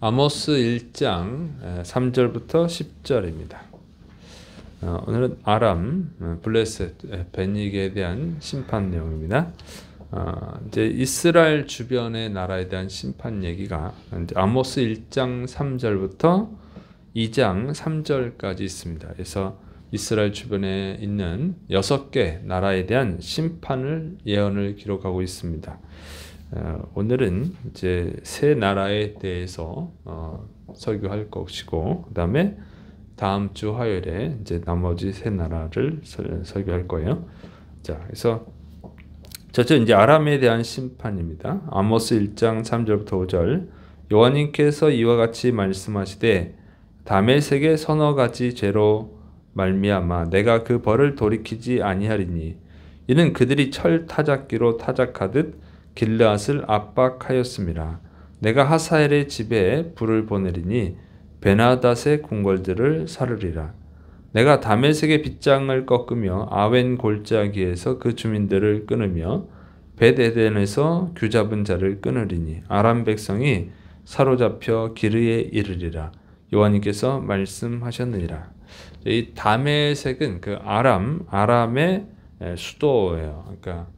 아모스 1장 3절부터 10절입니다. 오늘은 아람, 블레셋, 베닉에 대한 심판 내용입니다. 이제 이스라엘 주변의 나라에 대한 심판 얘기가 이제 아모스 1장 3절부터 2장 3절까지 있습니다. 그래서 이스라엘 주변에 있는 6개 나라에 대한 심판을 예언을 기록하고 있습니다. 오늘은 이제 세 나라에 대해서 설교할 것이고, 그 다음에 다음 주 화요일에 이제 나머지 세 나라를 설교할 거예요. 자, 그래서 저쪽 이제 아람에 대한 심판입니다. 아모스 1장 3절부터 5절. 여호와님께서 이와 같이 말씀하시되 다메섹의 서너 가지 죄로 말미암아 내가 그 벌을 돌이키지 아니하리니 이는 그들이 철 타작기로 타작하듯 길르앗을 압박하였습니다. 내가 하사엘의 집에 불을 보내리니 베나닷의 궁궐들을 사르리라. 내가 다메섹의 빗장을 꺾으며 아웬 골짜기에서 그 주민들을 끊으며 벳에덴에서 규잡은 자를 끊으리니 아람 백성이 사로잡혀 기르에 이르리라. 여호와님께서 말씀하셨느니라. 이 다메섹은 그 아람의 수도예요. 그러니까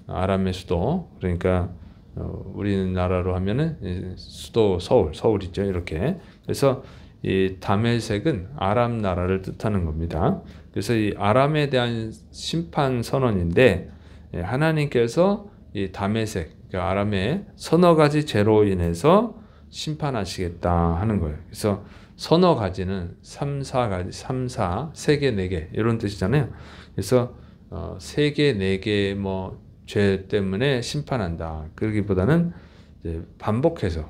아람의 수도, 그러니까 우리나라로 하면은 수도 서울이죠. 이렇게. 그래서 이 다메섹은 아람 나라를 뜻하는 겁니다. 그래서 이 아람에 대한 심판 선언인데, 하나님께서 이 다메섹, 그러니까 아람의 서너 가지 죄로 인해서 심판하시겠다 하는 거예요. 그래서 서너 가지는 3, 4가지, 3, 4, 3개, 4개 이런 뜻이잖아요. 그래서 3개, 4개 죄 때문에 심판한다. 그러기보다는 이제 반복해서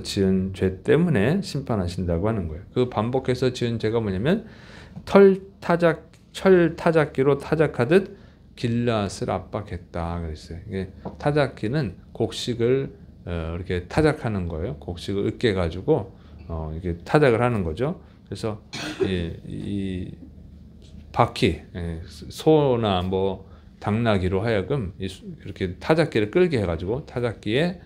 지은 죄 때문에 심판하신다고 하는 거예요. 그 반복해서 지은 죄가 뭐냐면 철 타작기로 타작하듯 길르앗을 압박했다 그랬어요. 이게 타작기는 곡식을 이렇게 타작하는 거예요. 곡식을 으깨 가지고 이게 타작을 하는 거죠. 그래서 이 바퀴, 소나 당나귀로 하여금 이렇게 타작기를 끌게 해가지고 타작기에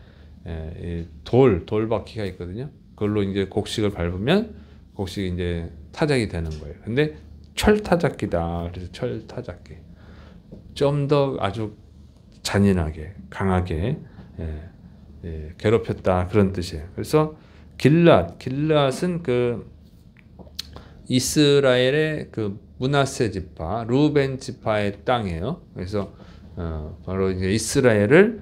돌바퀴가 있거든요. 그걸로 이제 곡식을 밟으면 곡식이 이제 타작이 되는 거예요. 근데 철 타작기다. 그래서 철 타작기. 좀 더 아주 잔인하게, 강하게 괴롭혔다 그런 뜻이에요. 그래서 길르앗은 그 이스라엘의 그 므낫세 지파, 루벤 지파의 땅이에요. 그래서 바로 이제 이스라엘을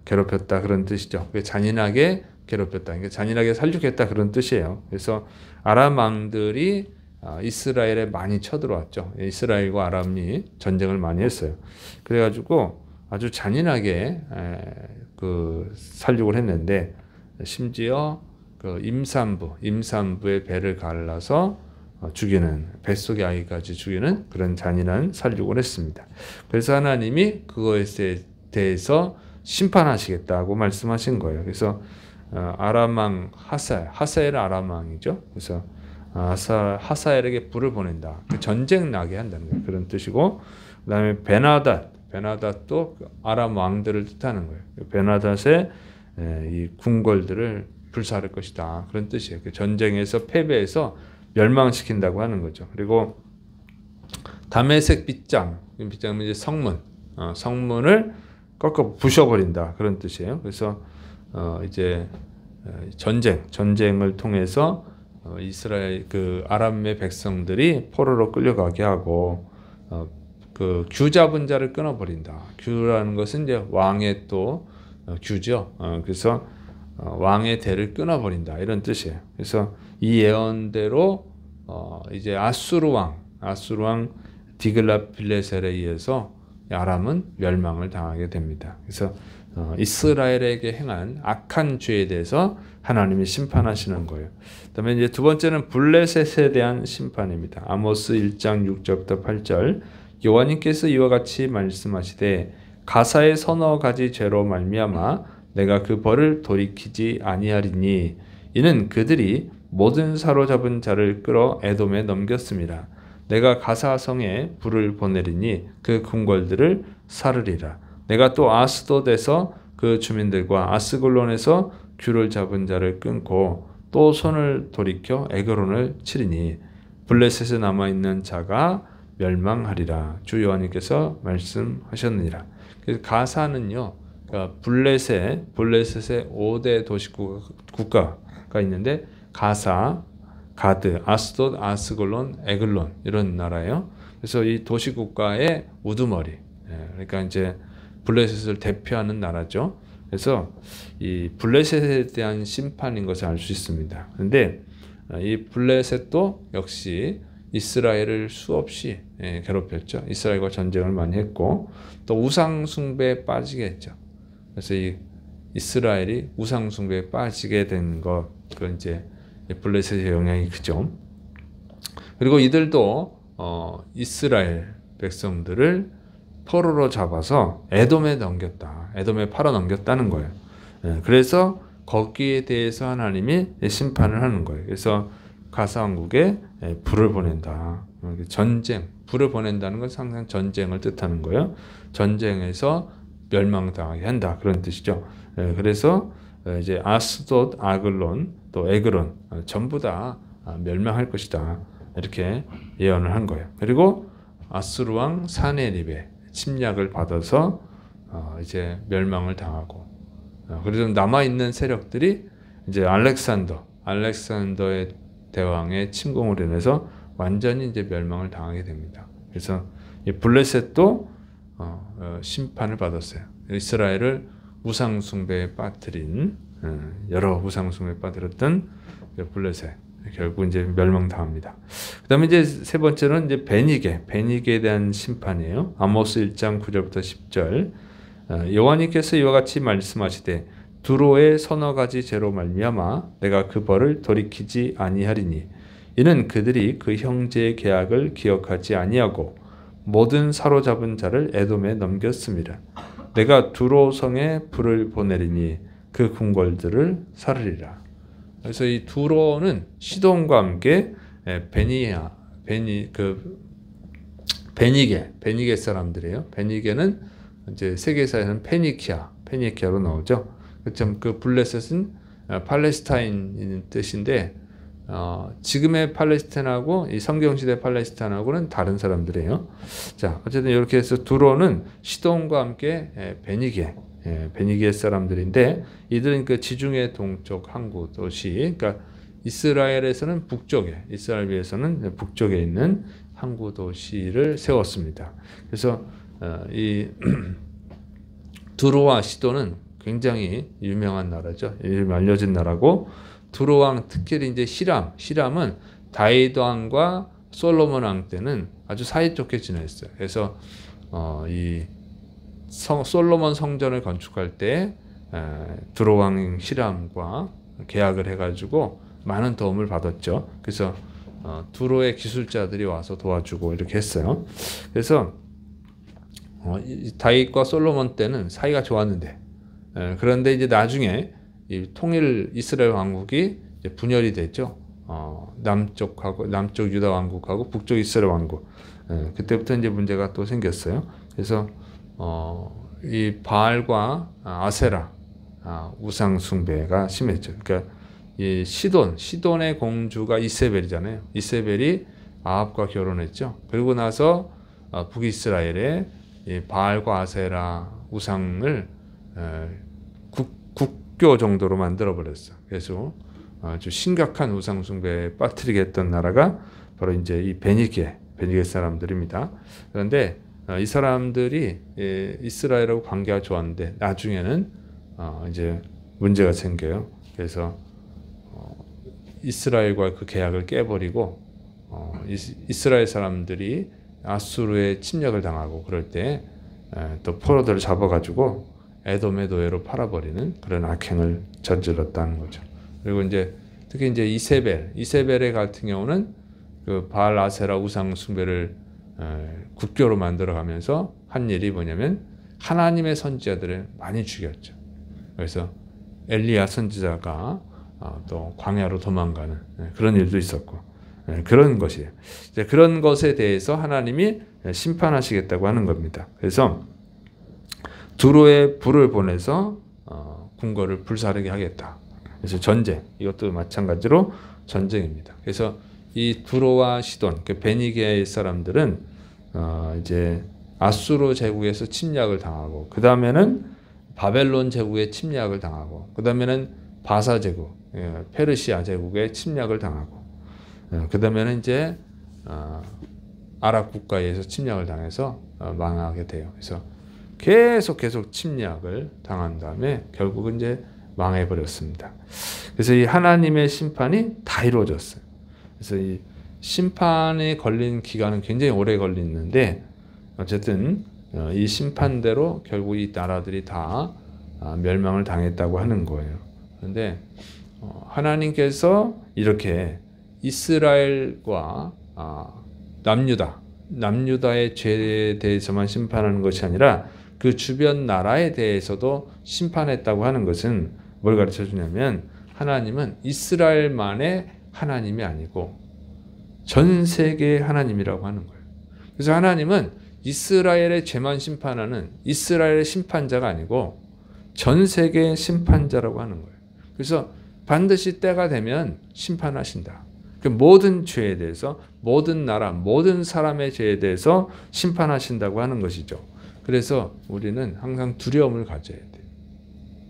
괴롭혔다 그런 뜻이죠. 잔인하게 괴롭혔다, 그러니까 잔인하게 살육했다 그런 뜻이에요. 그래서 아람 왕들이 이스라엘에 많이 쳐들어왔죠. 이스라엘과 아람이 전쟁을 많이 했어요. 그래가지고 아주 잔인하게 그 살육을 했는데, 심지어 그 임산부의 배를 갈라서 죽이는, 뱃속의 아이까지 죽이는 그런 잔인한 살육을 했습니다. 그래서 하나님이 그거에 대해서 심판하시겠다고 말씀하신 거예요. 그래서 아람 왕 하사엘은 아람 왕이죠. 그래서 하사엘에게 불을 보낸다. 전쟁 나게 한다는 거예요. 그런 뜻이고, 그 다음에 베나닷도 아람 왕들을 뜻하는 거예요. 베나닷의 이 궁궐들을 불사를 것이다. 그런 뜻이에요. 전쟁에서 패배해서 멸망시킨다고 하는 거죠. 그리고 다메섹 빗장은 이제 성문을 꺾어 부셔버린다 그런 뜻이에요. 그래서 이제 전쟁을 통해서 이스라엘 그 아람의 백성들이 포로로 끌려가게 하고 그 규잡은 자를 끊어버린다. 규라는 것은 이제 왕의 또 규죠. 그래서 왕의 대를 끊어버린다 이런 뜻이에요. 그래서 이 예언대로 이제 아수르 왕 디글랏빌레셀에 의해서 아람은 멸망을 당하게 됩니다. 그래서 이스라엘에게 행한 악한 죄에 대해서 하나님이 심판하시는 거예요. 그다음에 이제 두 번째는 블레셋에 대한 심판입니다. 아모스 1장 6절부터 8절. 여호와님께서 이와 같이 말씀하시되 가사의 서너 가지 죄로 말미암아 내가 그 벌을 돌이키지 아니하리니 이는 그들이 모든 사로잡은 자를 끌어 에돔에 넘겼습니다. 내가 가사성에 불을 보내리니 그 궁궐들을 사르리라. 내가 또 아스돗에서 그 주민들과 아스글론에서 귤을 잡은 자를 끊고 또 손을 돌이켜 에그론을 치리니 블레셋에 남아있는 자가 멸망하리라. 주 여호와님께서 말씀하셨느니라. 그래서 가사는요, 그러니까 블레셋의 5대 도시국가가 있는데 가사, 가드, 아스돗, 아스글론, 에글론 이런 나라예요. 그래서 이 도시국가의 우두머리, 그러니까 이제 블레셋을 대표하는 나라죠. 그래서 이 블레셋에 대한 심판인 것을 알 수 있습니다. 그런데 이 블레셋도 역시 이스라엘을 수없이 괴롭혔죠. 이스라엘과 전쟁을 많이 했고 또 우상 숭배에 빠지게 했죠. 그래서 이 이스라엘이 우상 숭배에 빠지게 된 것, 그건 이제 블레셋의 영향이 크죠. 그리고 이들도 이스라엘 백성들을 포로로 잡아서 에돔에 넘겼다. 에돔에 팔아 넘겼다는 거예요. 그래서 거기에 대해서 하나님이 심판을 하는 거예요. 그래서 가사 왕국에 불을 보낸다. 전쟁, 불을 보낸다는 건 항상 전쟁을 뜻하는 거예요. 전쟁에서 멸망당하게 한다. 그런 뜻이죠. 그래서 이제 아스돗, 아글론, 또 에그론 전부 다 멸망할 것이다. 이렇게 예언을 한 거예요. 그리고 아수르 왕 사네립의 침략을 받아서 이제 멸망을 당하고, 그래서 남아 있는 세력들이 이제 알렉산더의 대왕의 침공으로 인해서 완전히 이제 멸망을 당하게 됩니다. 그래서 이 블레셋도 심판을 받았어요. 이스라엘을 우상 숭배에 빠뜨린, 여러 우상 숭배에 빠뜨렸던 블레셋 결국 이제 멸망당합니다. 그다음에 이제 세 번째는 이제 베니게에 대한 심판이에요. 아모스 1장 9절부터 10절. 여호와님께서 이와 같이 말씀하시되 두로의 서너 가지 죄로 말미암아 내가 그 벌을 돌이키지 아니하리니 이는 그들이 그 형제의 계약을 기억하지 아니하고 모든 사로잡은 자를 에돔에 넘겼습니다. 내가 두로 성에 불을 보내리니 그 궁궐들을 사르리라. 그래서 이 두로는 시돈과 함께 베니게 사람들이에요. 베니게는 이제 세계사에는 페니키아로 나오죠. 그 블레셋은 팔레스타인 뜻인데 지금의 팔레스타인하고 이 성경시대 팔레스타인하고는 다른 사람들이에요. 자, 어쨌든 이렇게 해서 두로는 시돈과 함께 베니게 사람들인데 이들은 그 지중해 동쪽 항구 도시, 그러니까 이스라엘에서는 이스라엘에서는 북쪽에 있는 항구 도시를 세웠습니다. 그래서 이 두로와 시돈은 굉장히 유명한 나라죠. 알려진 나라고, 두로 왕 특히 이제 히람은 다윗 왕과 솔로몬 왕 때는 아주 사이좋게 지냈어요. 그래서 이 솔로몬 성전을 건축할 때 두로 왕 히람과 계약을 해가지고 많은 도움을 받았죠. 그래서 두로의 기술자들이 와서 도와주고 이렇게 했어요. 그래서 다윗과 솔로몬 때는 사이가 좋았는데, 그런데 이제 나중에 이 이스라엘 왕국이 이제 분열이 됐죠. 남쪽 유다 왕국하고 북쪽 이스라엘 왕국. 그때부터 이제 문제가 또 생겼어요. 그래서 이 바알과 아세라 우상 숭배가 심했죠. 그러니까 이 시돈의 공주가 이세벨이잖아요. 이세벨이 아합과 결혼했죠. 그리고 나서 북이스라엘에 이 바알과 아세라 우상을 국교 정도로 만들어 버렸어. 그래서 아주 심각한 우상 숭배에 빠뜨리게 했던 나라가 바로 이제 이 베니게 사람들입니다. 그런데 이 사람들이 이스라엘하고 관계가 좋았는데 나중에는 이제 문제가 생겨요. 그래서 이스라엘과 그 계약을 깨버리고 이스라엘 사람들이 아수르의 침략을 당하고 그럴 때 또 포로들을 잡아가지고 에돔의 노예로 팔아버리는 그런 악행을 저질렀다는 거죠. 그리고 이제 특히 이제 이세벨의 같은 경우는 그 바알 아세라 우상 숭배를 국교로 만들어가면서 한 일이 뭐냐면 하나님의 선지자들을 많이 죽였죠. 그래서 엘리야 선지자가 또 광야로 도망가는 그런 일도 있었고, 그런 것이에요. 이제 그런 것에 대해서 하나님이 심판하시겠다고 하는 겁니다. 그래서 두로에 불을 보내서 궁궐을 불사르게 하겠다. 그래서 전쟁, 이것도 마찬가지로 전쟁입니다. 그래서 이 두로와 시돈, 그 베니게의 사람들은 이제 아수르 제국에서 침략을 당하고, 그 다음에는 바벨론 제국의 침략을 당하고, 그 다음에는 바사 제국, 페르시아 제국의 침략을 당하고, 그 다음에는 이제 아랍 국가에 의해서 침략을 당해서 망하게 돼요. 그래서 계속 침략을 당한 다음에 결국은 이제 망해버렸습니다. 그래서 이 하나님의 심판이 다 이루어졌어요. 그래서 이 심판에 걸린 기간은 굉장히 오래 걸리는데, 어쨌든 이 심판대로 결국 이 나라들이 다 멸망을 당했다고 하는 거예요. 그런데 하나님께서 이렇게 이스라엘과 남유다의 죄에 대해서만 심판하는 것이 아니라 그 주변 나라에 대해서도 심판했다고 하는 것은 뭘 가르쳐 주냐면, 하나님은 이스라엘만의 하나님이 아니고 전 세계의 하나님이라고 하는 거예요. 그래서 하나님은 이스라엘의 죄만 심판하는 이스라엘의 심판자가 아니고 전 세계의 심판자라고 하는 거예요. 그래서 반드시 때가 되면 심판하신다. 그 모든 죄에 대해서, 모든 나라, 모든 사람의 죄에 대해서 심판하신다고 하는 것이죠. 그래서 우리는 항상 두려움을 가져야 돼요.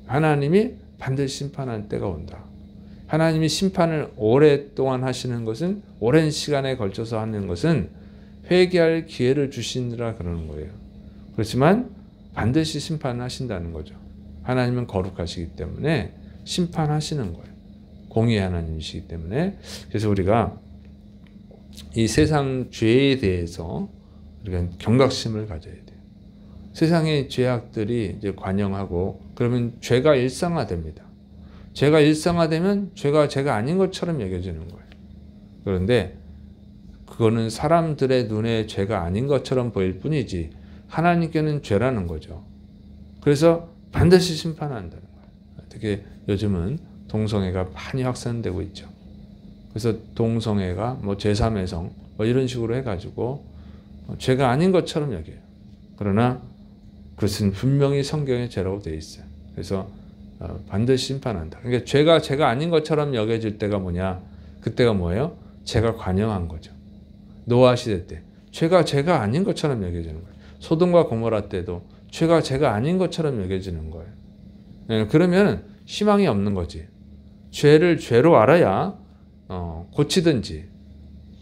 하나님이 반드시 심판하는 때가 온다. 하나님이 심판을 오랫동안 하시는 것은, 오랜 시간에 걸쳐서 하는 것은 회개할 기회를 주시느라 그러는 거예요. 그렇지만 반드시 심판하신다는 거죠. 하나님은 거룩하시기 때문에 심판하시는 거예요. 공의의 하나님이시기 때문에. 그래서 우리가 이 세상 죄에 대해서 우리가 경각심을 가져야 돼요. 세상의 죄악들이 이제 관영하고, 그러면 죄가 일상화됩니다. 죄가 일상화되면 죄가 아닌 것처럼 여겨지는 거예요. 그런데 그거는 사람들의 눈에 죄가 아닌 것처럼 보일 뿐이지 하나님께는 죄라는 거죠. 그래서 반드시 심판한다는 거예요. 특히 요즘은 동성애가 많이 확산되고 있죠. 그래서 동성애가 뭐 제3외성 뭐 이런 식으로 해가지고 죄가 아닌 것처럼 여겨요. 그러나 그것은 분명히 성경에 죄라고 되어 있어요. 그래서 반드시 심판한다. 그러니까 죄가 아닌 것처럼 여겨질 때가 뭐냐? 그때가 뭐예요? 죄가 관영한 거죠. 노아 시대 때 죄가 아닌 것처럼 여겨지는 거예요. 소돔과 고모라 때도 죄가 아닌 것처럼 여겨지는 거예요. 그러면 희망이 없는 거지. 죄를 죄로 알아야 고치든지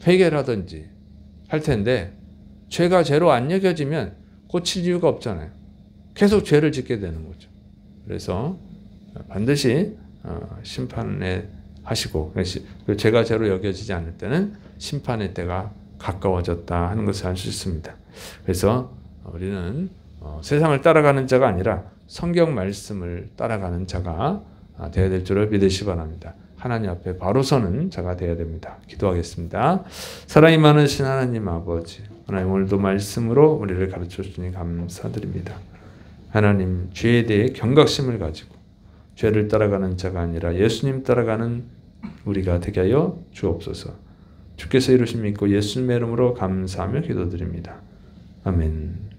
해결하든지 할 텐데, 죄가 죄로 안 여겨지면 고칠 이유가 없잖아요. 계속 죄를 짓게 되는 거죠. 그래서 반드시 심판에 하시고, 죄가 죄로 여겨지지 않을 때는 심판의 때가 가까워졌다 하는 것을 알 수 있습니다. 그래서 우리는 세상을 따라가는 자가 아니라 성경 말씀을 따라가는 자가 되어야 될 줄을 믿으시기 바랍니다. 하나님 앞에 바로 서는 자가 되어야 됩니다. 기도하겠습니다. 사랑이 많으신 하나님 아버지, 하나님 오늘도 말씀으로 우리를 가르쳐 주니 감사드립니다. 하나님, 죄에 대해 경각심을 가지고 죄를 따라가는 자가 아니라 예수님 따라가는 우리가 되게 하여 주옵소서. 주께서 이루심 믿고 예수님의 이름으로 감사하며 기도드립니다. 아멘.